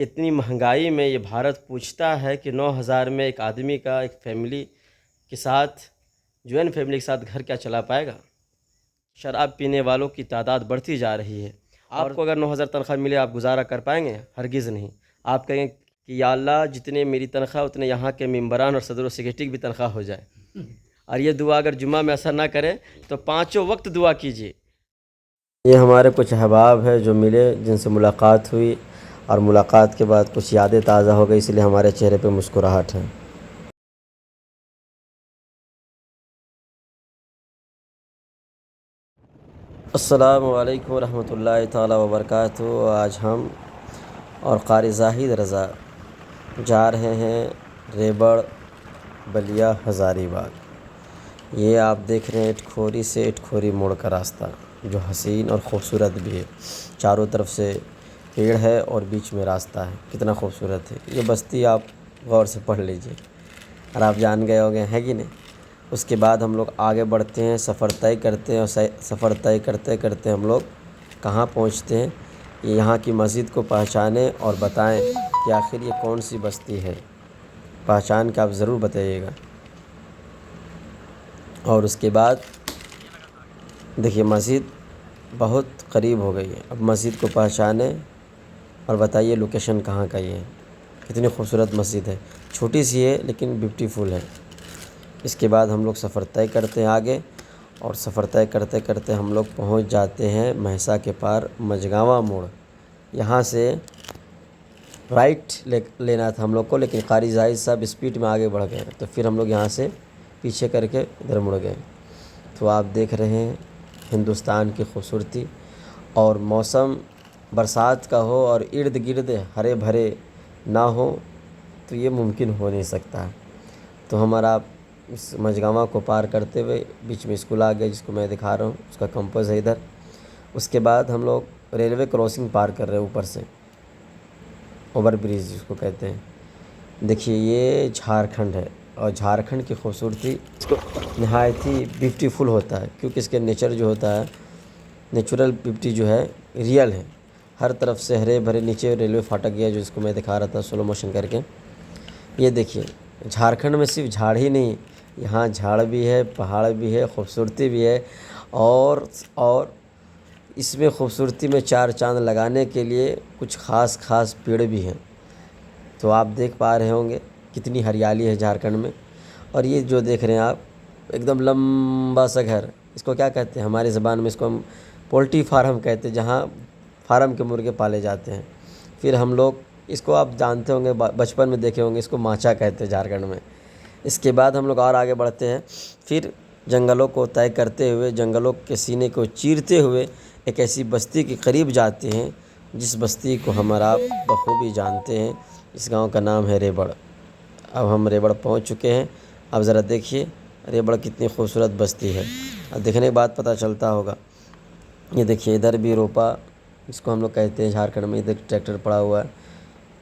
اتنی مہنگائی میں یہ بھارت پوچھتا ہے کہ 9,000 میں ایک آدمی کا ایک فیملی کے ساتھ جوائنٹ فیملی کے ساتھ گھر کیا چلا پائے گا؟ شراب پینے والوں کی تعداد بڑھتی جا رہی ہے۔ آپ کو اگر 9,000 تنخواہ ملے آپ گزارا کر پائیں گے؟ ہرگز نہیں۔ آپ کہیں کہ یا اللہ جتنے میری تنخواہ اتنے یہاں کے ممبران اور صدر و سیکرٹری کی بھی تنخواہ ہو جائے، اور یہ دعا اگر جمعہ میں اثر نہ کرے تو 5 وقت دعا کیجیے۔ یہ ہمارے کچھ احباب ہیں جو ملے، جن سے ملاقات ہوئی، اور ملاقات کے بعد کچھ یادیں تازہ ہو گئی، اس لیے ہمارے چہرے پہ مسکراہٹ ہے۔ السلام علیکم ورحمۃ اللہ تعالیٰ وبرکاتہ۔ آج ہم اور قاری زاہد رضا جا رہے ہیں ریبڑ بلیا ہزاری باغ۔ یہ آپ دیکھ رہے ہیں اٹکھوری سے اٹکھوری موڑ کا راستہ، جو حسین اور خوبصورت بھی ہے۔ چاروں طرف سے پیڑ ہے اور بیچ میں راستہ ہے، کتنا خوبصورت ہے یہ بستی، آپ غور سے پڑھ لیجئے اور آپ جان گئے ہو گئے ہیں کہ نہیں۔ اس کے بعد ہم لوگ آگے بڑھتے ہیں، سفر طے کرتے ہیں، اور سفر طے کرتے کرتے ہم لوگ کہاں پہنچتے ہیں؟ یہاں کی مسجد کو پہچانیں اور بتائیں کہ آخر یہ کون سی بستی ہے، پہچان کے آپ ضرور بتائیے گا۔ اور اس کے بعد دیکھیے مسجد بہت قریب ہو گئی ہے، اب مسجد کو پہچانیں اور بتائیے لوکیشن کہاں کا یہ ہے۔ کتنی خوبصورت مسجد ہے، چھوٹی سی ہے لیکن بیوٹیفل ہے۔ اس کے بعد ہم لوگ سفر طے کرتے ہیں آگے، اور سفر طے کرتے کرتے ہم لوگ پہنچ جاتے ہیں مہسا کے پار مجگاواں موڑ۔ یہاں سے رائٹ لینا تھا ہم لوگ کو، لیکن قاری زاہد صاحب اسپیڈ میں آگے بڑھ گئے، تو پھر ہم لوگ یہاں سے پیچھے کر کے ادھر مڑ گئے۔ تو آپ دیکھ رہے ہیں ہندوستان کی خوبصورتی، اور موسم برسات کا ہو اور ارد گرد ہرے بھرے نہ ہو تو یہ ممکن ہو نہیں سکتا۔ تو ہمارا اس مجگاواں کو پار کرتے ہوئے بیچ میں اسکول آ گئے، جس کو میں دکھا رہا ہوں، اس کا کمپس ہے ادھر۔ اس کے بعد ہم لوگ ریلوے کراسنگ پار کر رہے ہیں اوپر سے، اوور برج جس کو کہتے ہیں۔ دیکھیے یہ جھارکھنڈ ہے، اور جھارکھنڈ کی خوبصورتی اس کو نہایت ہی بیوٹیفل ہوتا ہے، کیونکہ اس کے نیچر جو ہوتا ہے، نیچرل بیوٹی جو ہے ریئل ہے۔ ہر طرف سے ہرے بھرے، نیچے ریلوے پھاٹک گیا جو اس کو میں دکھا رہا تھا سلو موشن کر کے۔ یہ دیکھیے جھارکھنڈ میں صرف جھاڑ ہی نہیں، یہاں جھاڑ بھی ہے، پہاڑ بھی ہے، خوبصورتی بھی ہے، اور اس میں خوبصورتی میں چار چاند لگانے کے لیے کچھ خاص پیڑ بھی ہیں۔ تو آپ دیکھ پا رہے ہوں گے کتنی ہریالی ہے جھارکھنڈ میں۔ اور یہ جو دیکھ رہے ہیں آپ ایک دم لمبا سا گھر، اس کو کیا کہتے ہیں ہماری زبان میں؟ اس کو ہم پولٹری فارم کہتے ہیں، جہاں فارم کے مرغے پالے جاتے ہیں۔ پھر ہم لوگ اس کو آپ جانتے ہوں گے، بچپن میں دیکھے ہوں گے، اس کو ماچا کہتے ہیں جھارکھنڈ میں۔ اس کے بعد ہم لوگ اور آگے بڑھتے ہیں، پھر جنگلوں کو طے کرتے ہوئے، جنگلوں کے سینے کو چیرتے ہوئے ایک ایسی بستی کے قریب جاتے ہیں جس بستی کو ہم اور آپ بخوبی جانتے ہیں۔ اس گاؤں کا نام ہے ریبڑ۔ اب ہم ریبڑ پہنچ چکے ہیں۔ اب ذرا دیکھیے ریبڑ کتنی خوبصورت بستی ہے، اب دیکھنے کے بعد پتہ چلتا ہوگا۔ یہ دیکھیے ادھر بھی روپا، اس کو ہم لوگ کہتے ہیں جھارکھنڈ میں، ادھر ٹریکٹر پڑا ہوا ہے۔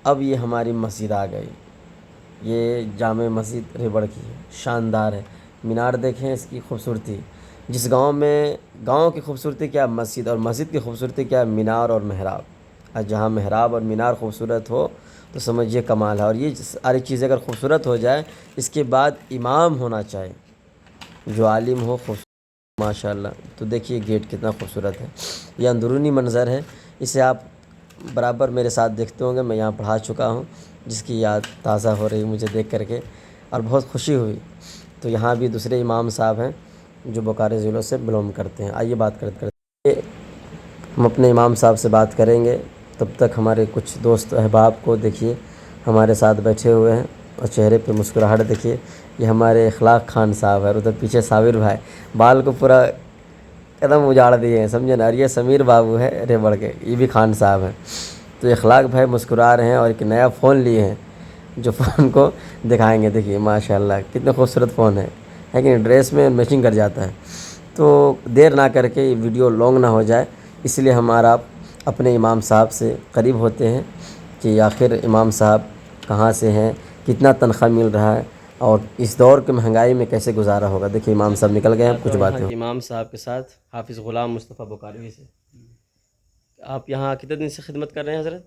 اب یہ ہماری مسجد آ گئی، یہ جامع مسجد ریبڑ کی ہے، شاندار ہے۔ مینار دیکھیں اس کی خوبصورتی، جس گاؤں میں گاؤں کی خوبصورتی کیا مسجد، اور مسجد کی خوبصورتی کیا مینار اور محراب۔ اور جہاں محراب اور مینار خوبصورت ہو تو سمجھیے کمال ہے۔ اور یہ ساری چیزیں اگر خوبصورت ہو جائے، اس کے بعد امام ہونا چاہیے جو عالم ہو، خوبصورت ماشاءاللہ۔ تو دیکھیے گیٹ کتنا خوبصورت ہے، یہ اندرونی منظر ہے، اسے آپ برابر میرے ساتھ دیکھتے ہوں گے۔ میں یہاں پڑھا چکا ہوں، جس کی یاد تازہ ہو رہی مجھے دیکھ کر کے، اور بہت خوشی ہوئی۔ تو یہاں بھی دوسرے امام صاحب ہیں جو بوکارو ضلع سے بلونگ کرتے ہیں۔ آئیے بات کرتے ہم اپنے امام صاحب سے بات کریں گے، تب تک ہمارے کچھ دوست احباب کو دیکھیے ہمارے ساتھ بیٹھے ہوئے ہیں، اور چہرے پہ مسکراہٹ دیکھیے۔ یہ ہمارے اخلاق خان صاحب ہے، ادھر پیچھے صابر بھائی بال کو پورا قدم اجاڑ دیے ہیں، سمجھے نا۔ اور یہ سمیر بابو ہے ریبڑ کے، یہ بھی خان صاحب ہیں۔ تو اخلاق بھائی مسکرا رہے ہیں، اور ایک نیا فون لیے ہیں جو فون کو دکھائیں گے۔ دیکھیے ماشاءاللہ کتنے خوبصورت فون ہے کہ نہیں، ڈریس میں میچنگ کر جاتا ہے۔ تو دیر نہ کر کے، یہ ویڈیو لانگ نہ ہو جائے، اس لیے ہمارا اپنے امام صاحب سے قریب ہوتے ہیں کہ آخر امام صاحب کہاں سے ہیں، کتنا تنخواہ مل رہا ہے، اور اس دور کے مہنگائی میں کیسے گزارا ہوگا۔ دیکھیے امام صاحب نکل گئے ہیں، کچھ باتیں امام صاحب کے ساتھ حافظ غلام مصطفیٰ بوکاروی سے۔ آپ یہاں کتنے دن سے خدمت کر رہے ہیں حضرت؟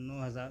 9,000।